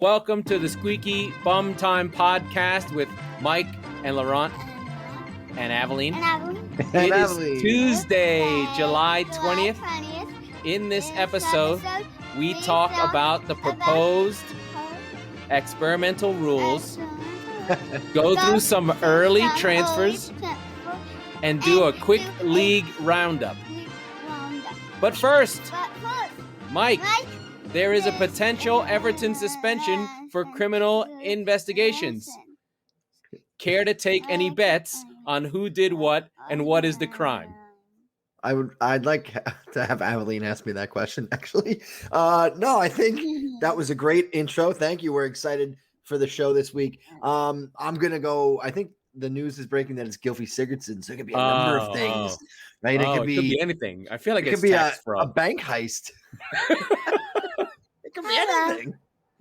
Welcome to the Squeaky Bum Time Podcast with Mike and Laurent and Aveline. It is Tuesday, July 20th. In this episode, we talk about the proposed experimental rules, go through some early transfers, and do a quick league roundup. But first, Mike, there is a potential Everton suspension for criminal investigations. Care to take any bets on who did what and what is the crime? I'd like to have Aveline ask me that question, actually. No, I think that was a great intro. Thank you. We're excited for the show this week. I'm going to go. I think the news is breaking that it's Gylfi Sigurdsson, so it could be a number of things, right? It could be anything. I feel like it could be a bank heist. It could be anything.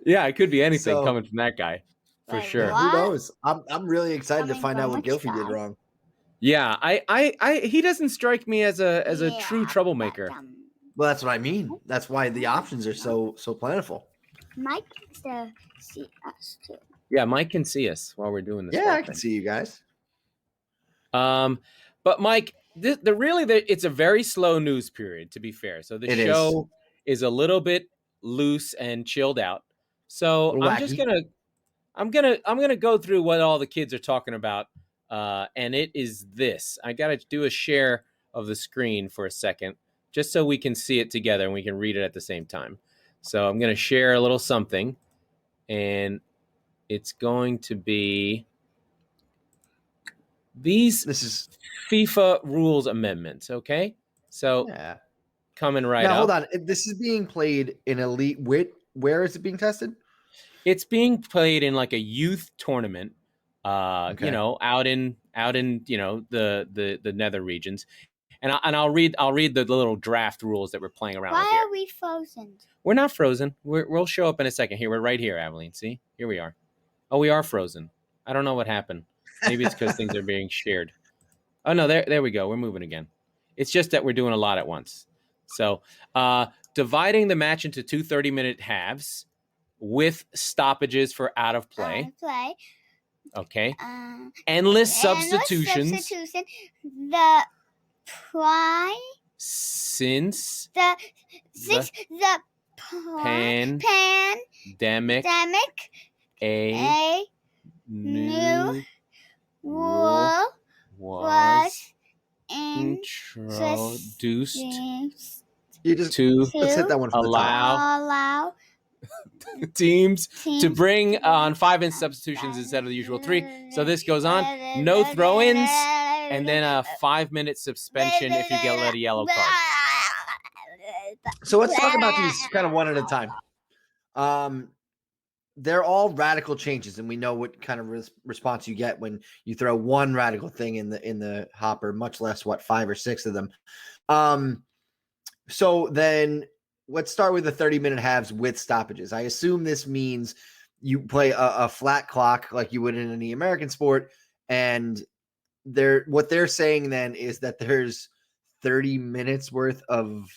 Yeah, it could be anything coming from that guy, for sure. Who knows? I'm really excited to find out what Gylfi did wrong. Yeah, he doesn't strike me as a true troublemaker. Well, that's what I mean. That's why the options are so plentiful. Mike can see us too. Yeah, Mike can see us while we're doing this. Yeah, I can see you guys. But Mike, it's a very slow news period, to be fair. So the show is a little bit loose and chilled out. So I'm gonna go through what all the kids are talking about. And it is this. I got to do a share of the screen for a second, just so we can see it together and we can read it at the same time. So I'm going to share a little something, and it's going to be this is FIFA rules amendments. Okay. So coming right up. Now, hold on. This is being played in Elite. Where is it being tested? It's being played in like a youth tournament. Out in the nether regions, and I'll read the little draft rules that we're playing around with here. Why are we frozen? We're not frozen. We'll show up in a second. Here, we're right here, Aveline. See, here we are. Oh, we are frozen. I don't know what happened. Maybe it's because things are being shared. Oh no, there we go. We're moving again. It's just that we're doing a lot at once. So, dividing the match into two 30-minute halves with stoppages for out of play. Okay. Endless substitutions. The prime. Since the pandemic. A new rule was introduced let's hit that one from allow teams to bring on 5-inch substitutions instead of the usual 3. So this goes on. No throw-ins, and then a 5-minute suspension if you get a yellow card. So let's talk about these kind of one at a time. They're all radical changes, and we know what kind of response you get when you throw one radical thing in the hopper, much less 5 or 6 of them. So then let's start with the 30-minute halves with stoppages. I assume this means you play a flat clock like you would in any American sport, and what they're saying then is that there's 30 minutes worth of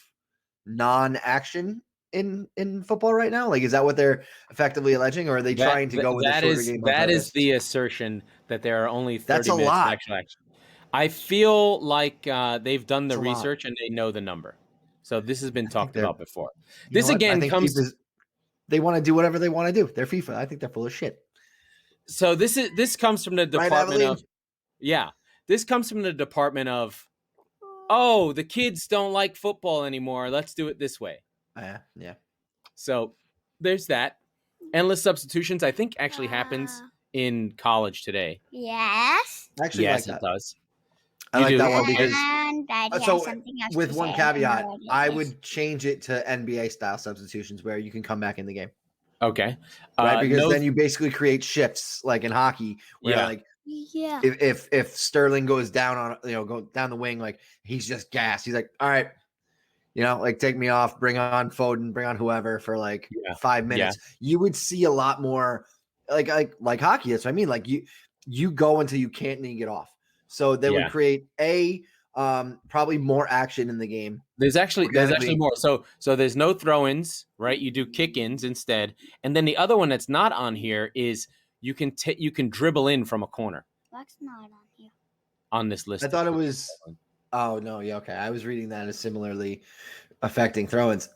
non-action in football right now? Like, is that what they're effectively alleging, or are they trying to go with a shorter game? That is the assertion, that there are only 30 minutes of actual action. I feel like they've done the research and they know the number. So this has been talked about before. This again comes. They want to do whatever they want to do. They're FIFA. I think they're full of shit. So this comes from the department of. Yeah, this comes from the department of. Oh, the kids don't like football anymore. Let's do it this way. Yeah. So there's that. Endless substitutions, I think, actually happens in college today. Yes. Actually, yes, like it does. I like that one because so with one caveat, I would change it to NBA style substitutions where you can come back in the game. Okay. Right, because then you basically create shifts like in hockey where if Sterling goes down on go down the wing, like he's just gassed. He's like, all right, take me off, bring on Foden, bring on whoever for 5 minutes. Yeah. You would see a lot more like hockey. That's what I mean. Like you go until you can't and you get off. So they would create Probably more action in the game. There's actually more. So there's no throw-ins, right? You do kick-ins instead. And then the other one that's not on here is you can dribble in from a corner. That's not on here. On this list. I thought it was. Oh no, yeah, okay. I was reading that as similarly affecting throw-ins.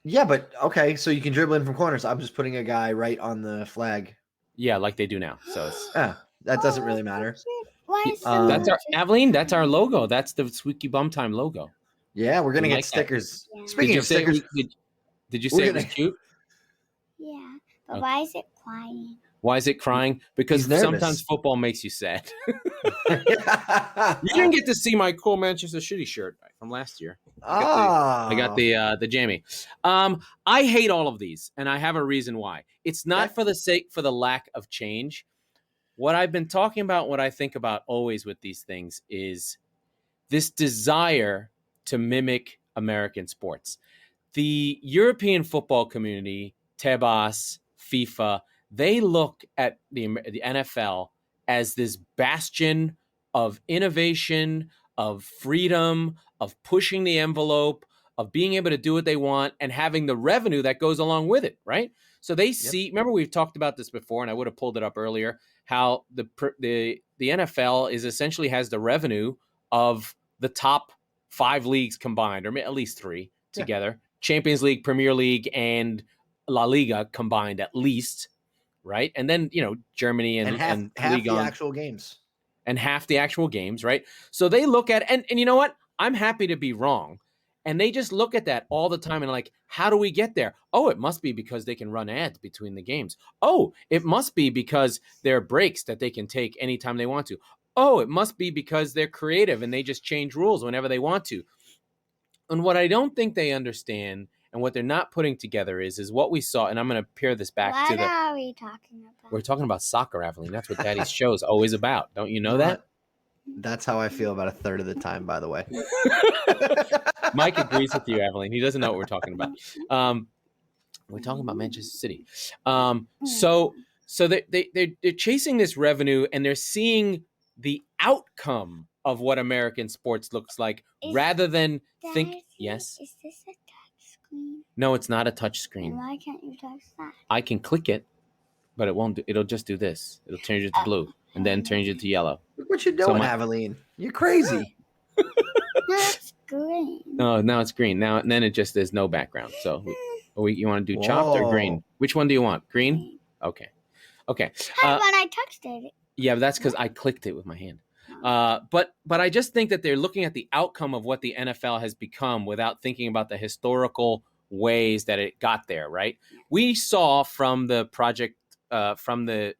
Yeah, but okay, so you can dribble in from corners. I'm just putting a guy right on the flag. Yeah, like they do now. So it's that doesn't really matter. Why is that's our Aveline. That's our logo. That's the Squeaky Bum Time logo. Yeah, we're gonna get stickers. Yeah. Speaking of stickers, did you say it was cute? Yeah, but why is it crying? Why is it crying? Because sometimes football makes you sad. You didn't get to see my cool Manchester City shirt from last year. I got the jammy. I hate all of these, and I have a reason why. It's not for the lack of change. What I've been talking about, what I think about always with these things is this desire to mimic American sports. The European football community, Tebas, FIFA, they look at the NFL as this bastion of innovation, of freedom, of pushing the envelope, of being able to do what they want and having the revenue that goes along with it, right? So they see, remember we've talked about this before, and I would have pulled it up earlier, how the NFL is essentially has the revenue of the top 5 leagues combined, or at least 3 together, Champions League, Premier League, and La Liga combined at least, right? And then, Germany and half the actual games. And half the actual games, right? So they look at, and you know what? I'm happy to be wrong. And they just look at that all the time and like, how do we get there? Oh, it must be because they can run ads between the games. Oh, it must be because there are breaks that they can take anytime they want to. Oh, it must be because they're creative and they just change rules whenever they want to. And what I don't think they understand and what they're not putting together is what we saw. And I'm going to pair this back to What are we talking about? We're talking about soccer, Aveline. That's what Daddy's show is always about. Don't you know that? That's how I feel about a third of the time, by the way. Mike agrees with you, Aveline. He doesn't know what we're talking about. We're talking about Manchester City. So they're chasing this revenue and they're seeing the outcome of what American sports looks like rather than think. Yes. Is this a touch screen? No, it's not a touch screen. And why can't you touch that? I can click it, but it won't. It'll just do this. It'll change it to blue and then change it to yellow. Look what you're doing, Aveline. You're crazy. No, it's green. No, now it's green. Now and then it just there's no background. So you want to do chopped or green? Which one do you want? Green? Okay. How when I touched it? Yeah, but that's because I clicked it with my hand. But I just think that they're looking at the outcome of what the NFL has become without thinking about the historical ways that it got there. Right? We saw from the project, from the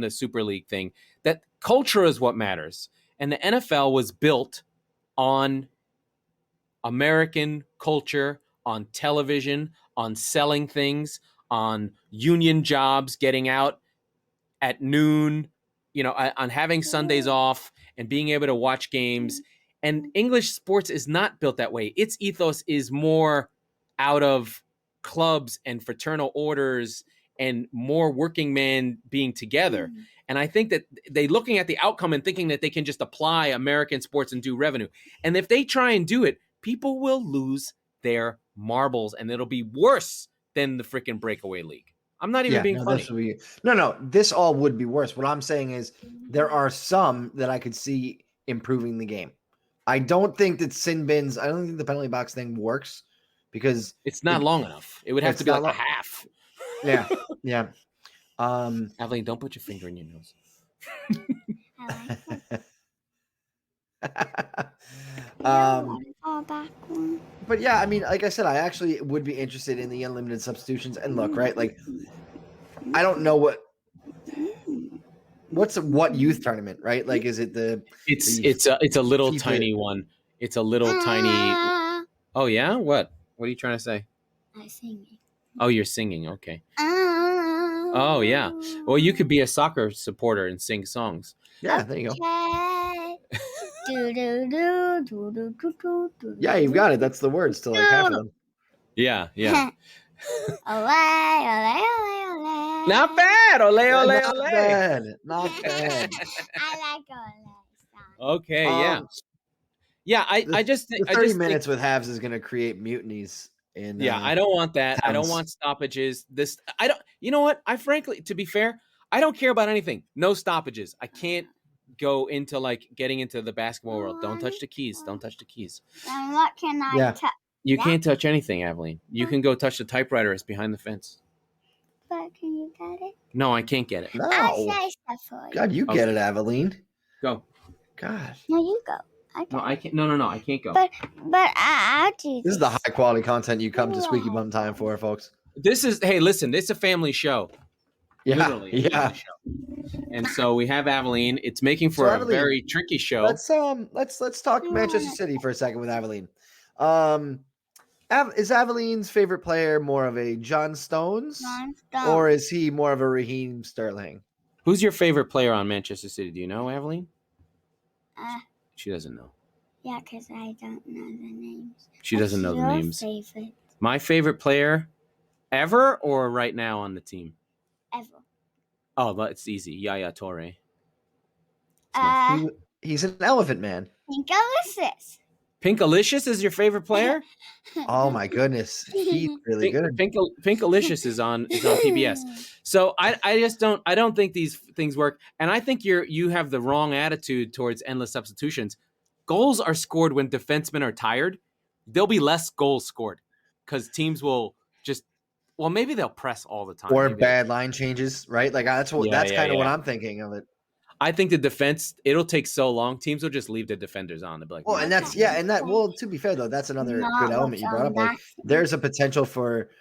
Super League thing, that culture is what matters, and the NFL was built on American culture, on television, on selling things, on union jobs, getting out at noon, on having Sundays off and being able to watch games. And English sports is not built that way. Its ethos is more out of clubs and fraternal orders and more working men being together. And I think that they looking at the outcome and thinking that they can just apply American sports and do revenue. And if they try and do it, people will lose their marbles and it'll be worse than the freaking breakaway league. I'm not even being funny. No, this all would be worse. What I'm saying is there are some that I could see improving the game. I don't think that sin bins, I don't think the penalty box thing works because it's not long enough. It would have to be like a half. Yeah. Aveline, don't put your finger in your nose. I like but yeah, I mean, like I said, I actually would be interested in the unlimited substitutions. And look, right, like I don't know what youth tournament, right? Like, is it it's a little tiny one. It's a little tiny. Oh yeah, what are you trying to say? I'm singing. Oh, you're singing. Okay. Oh yeah. Well, you could be a soccer supporter and sing songs. Yeah, there you go. Yeah, you've got it. That's the words to like half of them. Yeah. Ole, ole, ole, ole. Not bad. Ole, ole, Not ole. bad. Not bad. I like ole. Okay, yeah. I just think the 30 minutes with halves is going to create mutinies. I don't want that. Towns. I don't want stoppages. I don't. You know what? I frankly, to be fair, I don't care about anything. No stoppages. I can't go into like getting into the basketball world. Don't touch the keys. Don't touch the keys. And what can I touch? You can't touch anything, Aveline. You can go touch the typewriter. It's behind the fence. But can you get it? No, I can't get it. No. I'll say stuff for you. God, you get it, Aveline. Go. God. No, you go. I can't. No, I can't go. But I'll do This is the high quality content you come to Squeaky Bum Time for, folks. Hey, listen, this is a family show. Yeah, literally. Yeah. And so we have Aveline. It's making for a very tricky show. Let's talk Manchester City for a second with Aveline. Is Aveline's favorite player more of a John Stones, or is he more of a Raheem Sterling? Who's your favorite player on Manchester City? Do you know, Aveline? She doesn't know. Yeah, because I don't know the names. She doesn't know the names. Favorite? My favorite player ever or right now on the team? Ever. Oh, but it's easy. Yaya Toure. He's an elephant man. Pinkalicious. Pinkalicious is your favorite player? Oh my goodness, he's really good. Pinkalicious is on PBS. So I just don't think these things work, and I think you have the wrong attitude towards endless substitutions. Goals are scored when defensemen are tired. There'll be less goals scored because teams will just maybe they'll press all the time or maybe bad line changes, right? Like that's kind of what I'm thinking of it. I think the defense, it'll take so long. Teams will just leave the defenders on. They'll be like, well, to be fair though, that's another good element you brought up. Like, there's a potential for,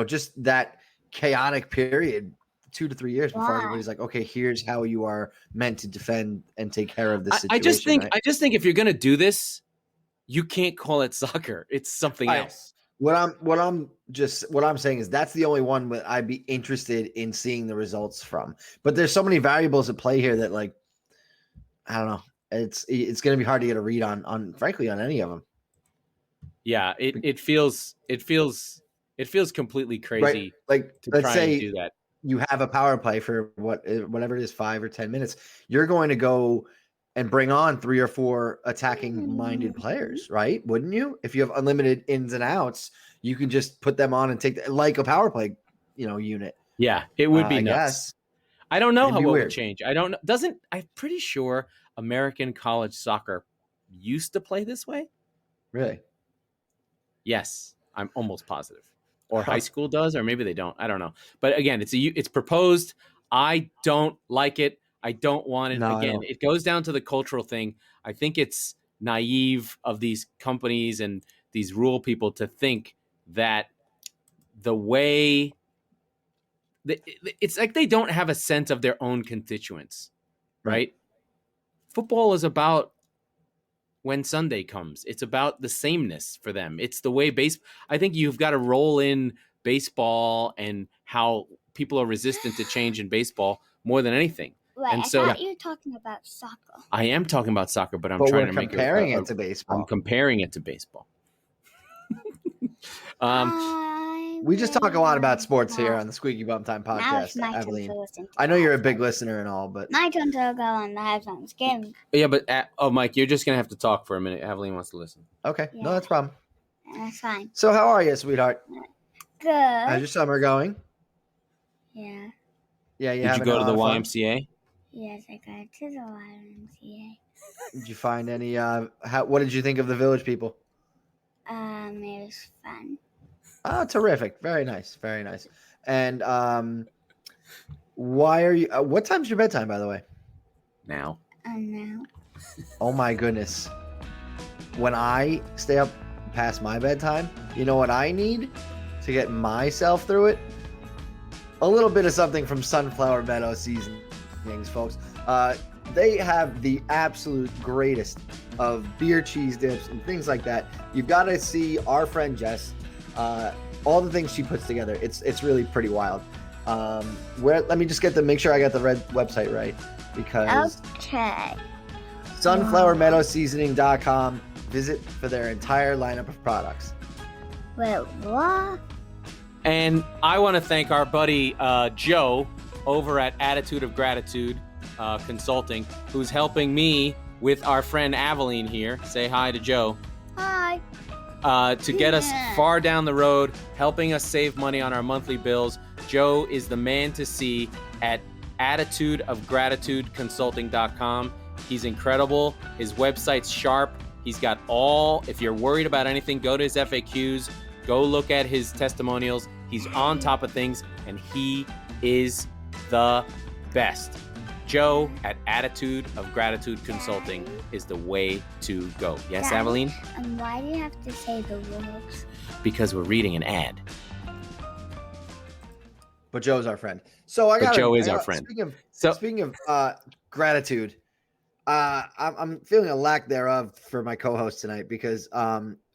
just that chaotic period, 2 to 3 years before everybody's like, okay, here's how you are meant to defend and take care of this situation. I just think if you're gonna do this, you can't call it soccer. It's something else. What I'm saying is that's the only one that I'd be interested in seeing the results from. But there's so many variables at play here that, like, I don't know. It's going to be hard to get a read on frankly on any of them. Yeah, it feels completely crazy. Right. Like, to let's try say and do that. You have a power play for whatever it is, 5 or 10 minutes. You're going to go and bring on 3 or 4 attacking minded players, right? Wouldn't you? If you have unlimited ins and outs, you can just put them on and take like a power play, unit. Yeah, it would be I nuts. Guess. I don't know how it would change. I don't know. I'm pretty sure American college soccer used to play this way. Really? Yes, I'm almost positive. Or high school does, or maybe they don't. I don't know. But again, it's proposed. I don't like it. I don't want it. No, again, it goes down to the cultural thing. I think it's naive of these companies and these rule people to think that the way it's like they don't have a sense of their own constituents, right? Football is about when Sunday comes. It's about the sameness for them. It's the way I think you've got to roll in baseball and how people are resistant to change in baseball more than anything. Right, and so, I thought you were talking about soccer. I am talking about soccer, but I'm trying to make comparing it to baseball. I'm comparing it to baseball. We just talk a lot about sports here on the Squeaky Bum Time Podcast, Aveline. I know you're a big listener and all, but my turn to go on the halftime game. Yeah, but Mike, you're just gonna have to talk for a minute. Aveline wants to listen. Okay, no, that's a problem. That's fine. So, how are you, sweetheart? Good. How's your summer going? Yeah. Yeah, Did you go to the YMCA? Yes, I got to the YMCA. Did you find any? What did you think of the village people? It was fun. Oh, terrific! Very nice, very nice. And why are you? What time's your bedtime, by the way? Now. Now. Oh my goodness! When I stay up past my bedtime, you know what I need to get myself through it? A little bit of something from Sunflower Meadow Seasonings, folks. They have the absolute greatest of beer cheese dips and things like that. You've got to see our friend Jess. All the things she puts together. It's really pretty wild. Let me just make sure I got the website right, because okay. sunflowermeadowseasoning.com. Visit for their entire lineup of products. Wait, what? And I want to thank our buddy Joe over at Attitude of Gratitude Consulting, who's helping me with our friend Aveline here. Say hi to Joe. Hi. To get us far down the road, helping us save money on our monthly bills. Joe is the man to see at attitudeofgratitudeconsulting.com. He's incredible. His website's sharp. He's got if you're worried about anything, go to his FAQs, go look at his testimonials. He's on top of things, and he is the best. Joe at Attitude of Gratitude Consulting is the way to go. Yes, Daddy, Aveline? And why do you have to say the words? Because we're reading an ad. But Joe's our friend. So Joe is our friend. Speaking of gratitude, I'm feeling a lack thereof for my co-host tonight because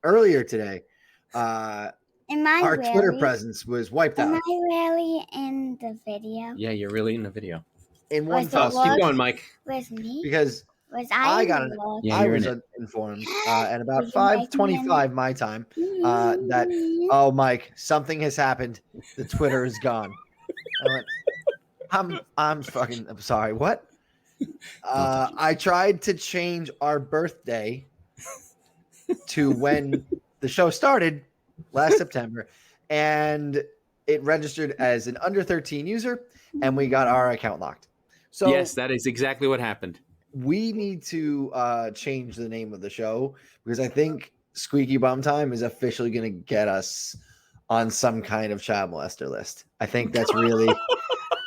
earlier today, our Twitter presence was wiped out. Am I really in the video? Yeah, you're really in the video. In one fell swoop. Keep going, Mike. With me? Because I got I was informed at about 5:25 my time that Mike, something has happened. The Twitter is gone. I went, I'm sorry. What? I tried to change our birthday to when the show started last September, and it registered as an under 13 user, and we got our account locked. So yes, that is exactly what happened. We need to change the name of the show because I think Squeaky Bum Time is officially going to get us on some kind of child molester list. I think that's really,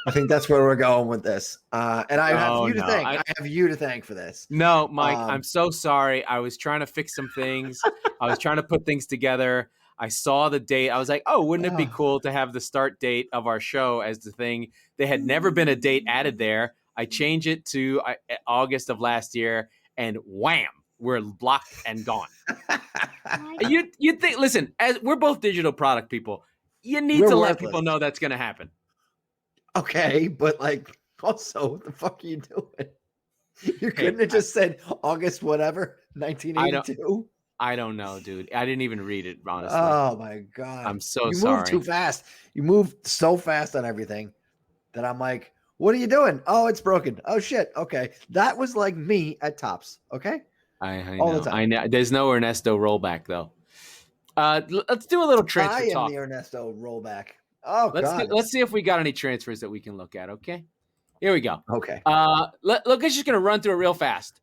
I think that's where we're going with this. And I have you to thank. I have you to thank for this. No, Mike, I'm so sorry. I was trying to fix some things. I was trying to put things together. I saw the date. I was like, oh, wouldn't it be cool to have the start date of our show as the thing? There had never been a date added there. I changed it to August of last year, and wham, we're blocked and gone. You think? Listen, as we're both digital product people, you need to let people know that's going to happen. Okay, but also, what the fuck are you doing? You couldn't have just said August whatever 1982. I don't know, dude. I didn't even read it, honestly. Oh my god, I'm so sorry. You moved too fast. You moved so fast on everything that I'm like, what are you doing? Oh, it's broken. Oh shit. Okay, that was like me at Tops. Okay, I know. All the time. I know. There's no Ernesto rollback though. Let's do a little transfer talk. I am the Ernesto rollback. Oh god. Let's see if we got any transfers that we can look at. Okay, here we go. Okay. Look, I'm just gonna run through it real fast.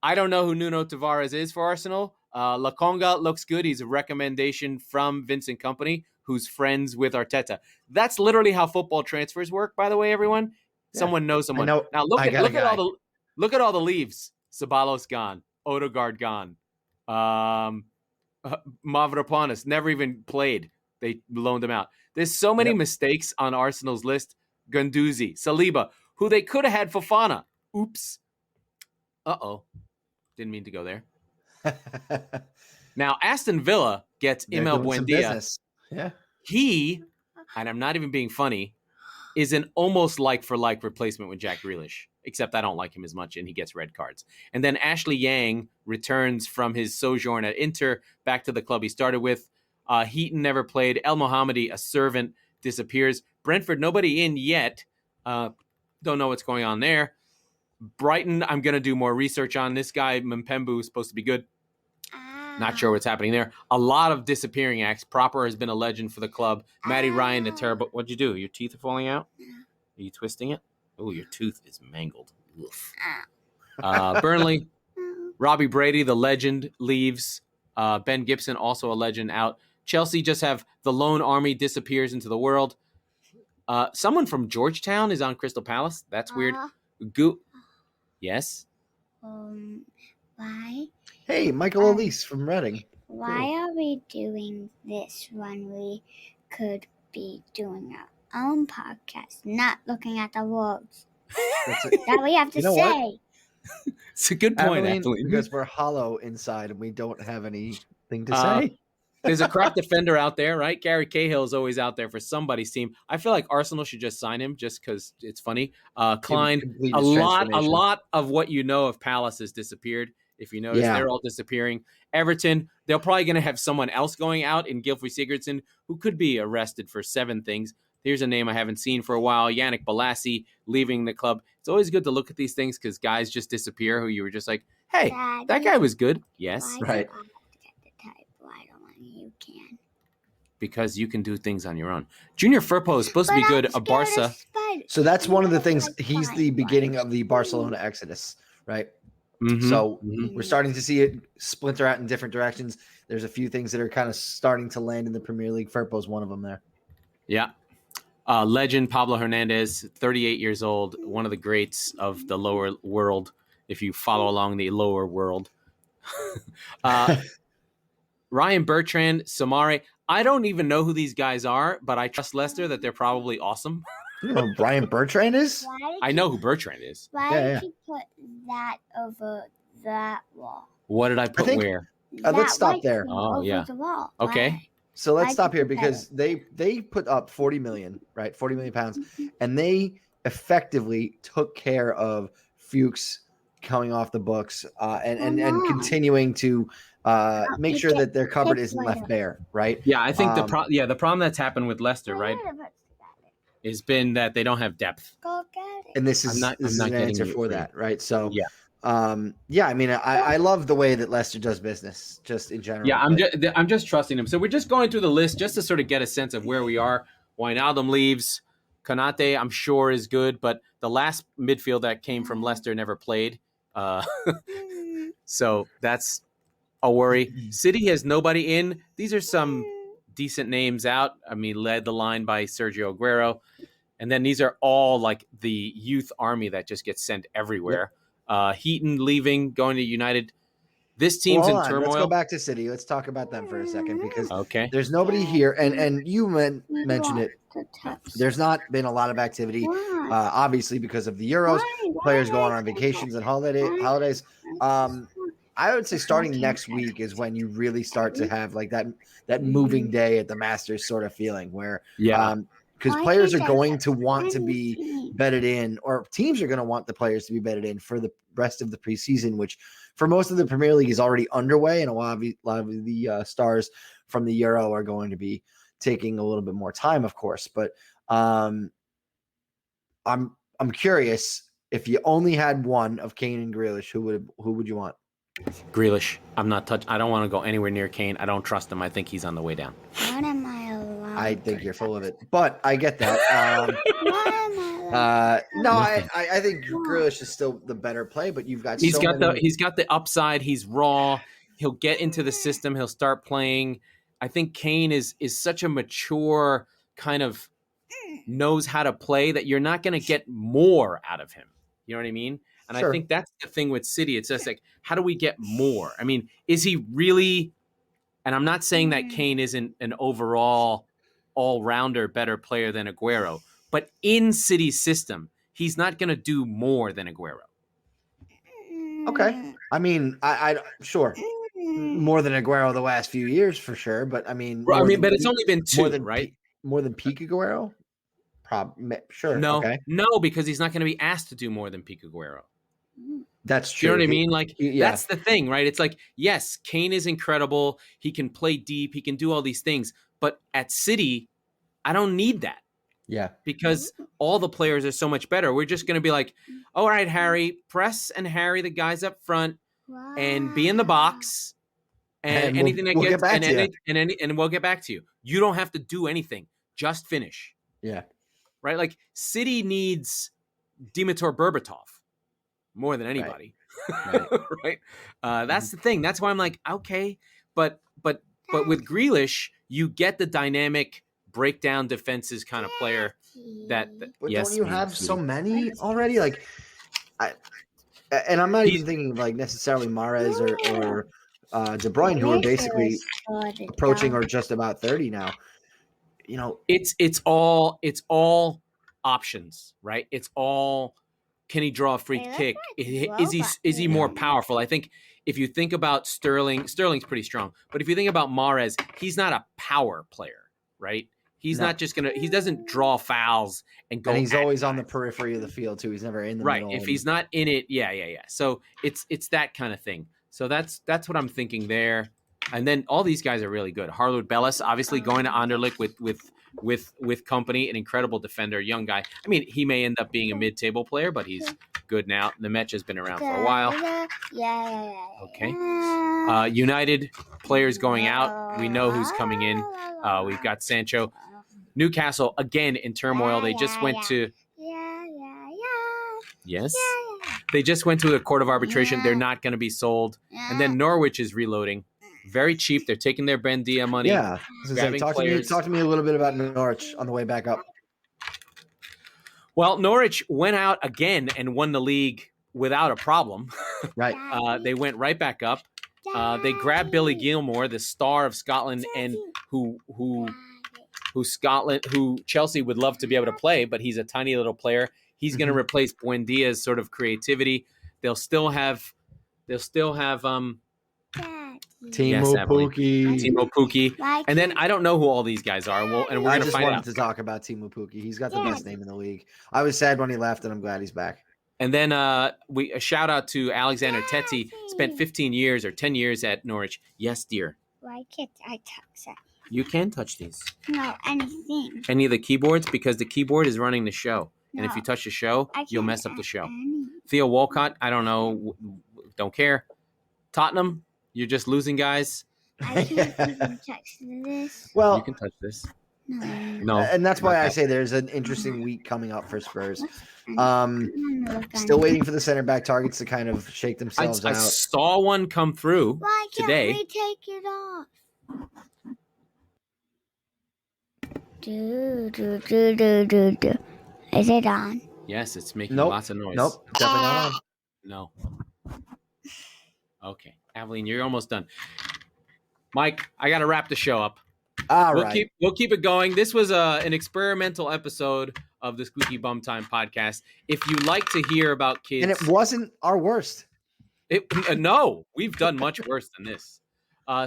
I don't know who Nuno Tavares is for Arsenal. La Conga looks good. He's a recommendation from Vincent Kompany, who's friends with Arteta. That's literally how football transfers work, by the way, everyone. Yeah. Someone knows someone. Now look at all the leaves. Ceballos gone. Odegaard gone. Mavropanos never even played. They loaned him out. There's so many mistakes on Arsenal's list. Guendouzi, Saliba, who they could have had Fofana. Oops. Uh-oh. Didn't mean to go there. Now, Aston Villa gets Emil Buendia. Yeah. He, and I'm not even being funny, is an almost like-for-like replacement with Jack Grealish, except I don't like him as much, and he gets red cards. And then Ashley Yang returns from his sojourn at Inter back to the club he started with. Heaton never played. El Mohammadi, a servant, disappears. Brentford, nobody in yet. Don't know what's going on there. Brighton, I'm going to do more research on. This guy, Mpembu, is supposed to be good. Not sure what's happening there. A lot of disappearing acts. Proper has been a legend for the club. Matty Ryan, a terrible... What'd you do? Your teeth are falling out? Are you twisting it? Oh, your tooth is mangled. Burnley, Robbie Brady, the legend, leaves. Ben Gibson, also a legend, out. Chelsea just have the lone army disappears into the world. Someone from Georgetown is on Crystal Palace. That's weird. Yes? Why? Hey, Michael Elise from Reading. Why are we doing this when we could be doing our own podcast, not looking at the words? That we have to say. What? It's a good point, Aveline. Because we're hollow inside and we don't have anything to say. There's a crap defender out there, right? Gary Cahill is always out there for somebody's team. I feel like Arsenal should just sign him just because it's funny. Klein, a lot of what you know of Palace has disappeared. If you notice, they're all disappearing. Everton, they're probably going to have someone else going out in Gylfi Sigurdsson, who could be arrested for 7 things. Here's a name I haven't seen for a while. Yannick Bolasie leaving the club. It's always good to look at these things because guys just disappear who you were just like, hey, Daddy, that guy was good. Yes. why Right. do I have to get the type? Why don't you can? Because you can do things on your own. Junior Firpo is supposed to be good. A Barca. So that's one of the things. He's the beginning of the Barcelona exodus, right? So we're starting to see it splinter out in different directions. There's a few things that are kind of starting to land in the Premier League. Firpo's one of them there. Yeah. Legend Pablo Hernandez, 38 years old, one of the greats of the lower world, if you follow along the lower world. Ryan Bertrand, Samare. I don't even know who these guys are, but I trust Leicester that they're probably awesome. You know who Brian Bertrand is? I know who Bertrand is. Why Yeah, did you put that over that wall? What did I put where? Let's stop there. Oh, yeah. The wall. Okay. Why? So let's Why'd stop you here put that because they put up 40 million, right? 40 million pounds. And they effectively took care of Fuchs coming off the books and continuing to make sure that their cupboard isn't left bare, right? Yeah, I think the problem that's happened with Leicester, right, has been that they don't have depth. Go get it. And this is I'm not an getting answer it for for that, right? So yeah. I mean, I love the way that Leicester does business, just in general. Yeah, I'm just trusting him. So we're just going through the list just to sort of get a sense of where we are. Wijnaldum leaves. Konate, I'm sure, is good, but the last midfield that came from Leicester never played. So that's a worry. City has nobody in. These are some decent names out. I mean, led the line by Sergio Aguero. And then these are all like the youth army that just gets sent everywhere. Heaton leaving, going to United. This team's in turmoil. Let's go back to City. Let's talk about them for a second because okay. There's nobody here. And you mentioned it. There's not been a lot of activity, obviously, because of the Euros. Players going on vacations and holidays. I would say starting next week is when you really start to have like that moving day at the Masters sort of feeling where because players are going to want to be bedded in, or teams are going to want the players to be bedded in for the rest of the preseason, which for most of the Premier League is already underway, and a lot of the stars from the Euro are going to be taking a little bit more time, of course. But I'm curious, if you only had one of Kane and Grealish, who would you want? Grealish. I don't want to go anywhere near Kane. I don't trust him. I think he's on the way down. What am I allowed? I think you're full of it, but I get that. I think Grealish is still the better play, but you've got he's got the upside. He's raw. He'll get into the system. He'll start playing. I think Kane is such a mature kind of knows how to play that you're not going to get more out of him. You know what I mean? And sure. I think that's the thing with City. It's just like, how do we get more? I mean, is he really? And I'm not saying that Kane isn't an overall all-rounder better player than Aguero, but in City's system, he's not going to do more than Aguero. Okay. I mean, I sure more than Aguero the last few years for sure, but I mean, but it's only been two, right? More than peak Aguero? Sure. No, okay. No, because he's not going to be asked to do more than peak Aguero. That's true. You know what I mean? Like, that's the thing, right? It's like, yes, Kane is incredible. He can play deep. He can do all these things. But at City, I don't need that. Yeah. Because all the players are so much better. We're just going to be like, all right, Harry, press and harry the guys up front and be in the box. And anything that gets and we'll get back to you. You don't have to do anything. Just finish. Yeah. Right? Like, City needs Dimitar Berbatov more than anybody. Right? That's the thing. That's why I'm like, okay, but with Grealish, you get the dynamic breakdown defenses kind of player that but yes, don't you have so many already? Like, and I'm not even thinking like necessarily Mahrez or De Bruyne, who are basically approaching or just about 30 now. You know, it's all options, right? It's all, can he draw a free kick? Is he more powerful? I think if you think about Sterling's pretty strong, but if you think about Mahrez, he's not a power player, right? He's not just he doesn't draw fouls and go. And he's always on the periphery of the field too. He's never in the middle. Right. If he's not in it, yeah. So it's that kind of thing. So that's what I'm thinking there. And then all these guys are really good. Harlow Bellis, obviously going to Anderlecht with company, an incredible defender, young guy. I mean, he may end up being a mid-table player, but he's good now. Nemec has been around for a while. Okay. United players going out. We know who's coming in. We've got Sancho. Newcastle, again, in turmoil. They just went to... Yes? They just went to a court of arbitration. They're not going to be sold. And then Norwich is reloading. Very cheap. They're taking their Bendia money. Yeah. Talk to me a little bit about Norwich on the way back up. Well, Norwich went out again and won the league without a problem. Right. They went right back up. They grabbed Billy Gilmore, the star of Scotland, and who Chelsea would love to be able to play, but he's a tiny little player. He's going to replace Buendia's sort of creativity. They'll still have Timo Pukki. And then I don't know who all these guys are. And we're going to find out. I just wanted to talk about Timo Pukki. He's got the best name in the league. I was sad when he left, and I'm glad he's back. And then a shout out to Alexander Tetzi. Spent 15 years or 10 years at Norwich. Yes, dear. Why can't I touch that? You can touch these. No, anything. Any of the keyboards? Because the keyboard is running the show. And if you touch the show, you'll mess up the show. Theo Walcott, I don't know. Don't care. Tottenham, you're just losing guys. I can't even touch this. Well, you can touch this. No. And that's why I say there's an interesting week coming up for Spurs. Still waiting for the center back targets to kind of shake themselves out. I saw one come through today. Why can't we take it off? Do. Is it on? Yes, it's making lots of noise. Nope, definitely not on. No. Okay, Aveline, you're almost done. Mike, I got to wrap the show up. All we'll right. We'll keep it going. This was an experimental episode of the Squeaky Bum Time Podcast. If you like to hear about kids... And it wasn't our worst. No, we've done much worse than this.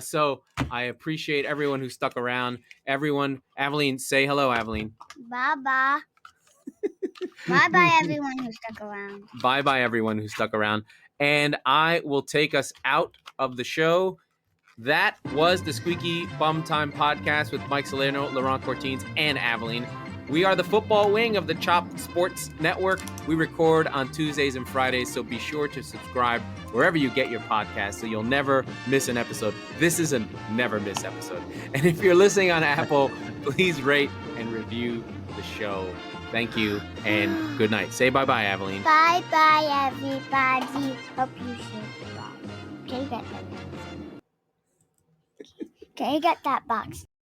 So I appreciate everyone who stuck around. Aveline, say hello, Aveline. Bye-bye. Bye-bye, everyone who stuck around. Bye-bye, everyone who stuck around. And I will take us out of the show. That was the Squeaky Bum Time Podcast with Mike Salerno, Laurent Cortines, and Aveline. We are the football wing of the Chopped Sports Network. We record on Tuesdays and Fridays, so be sure to subscribe wherever you get your podcast so you'll never miss an episode. This is a never miss episode. And if you're listening on Apple, please rate and review the show. Thank you, and good night. Say bye-bye, Aveline. Bye-bye, everybody. Hope you should bye. Can you get that box?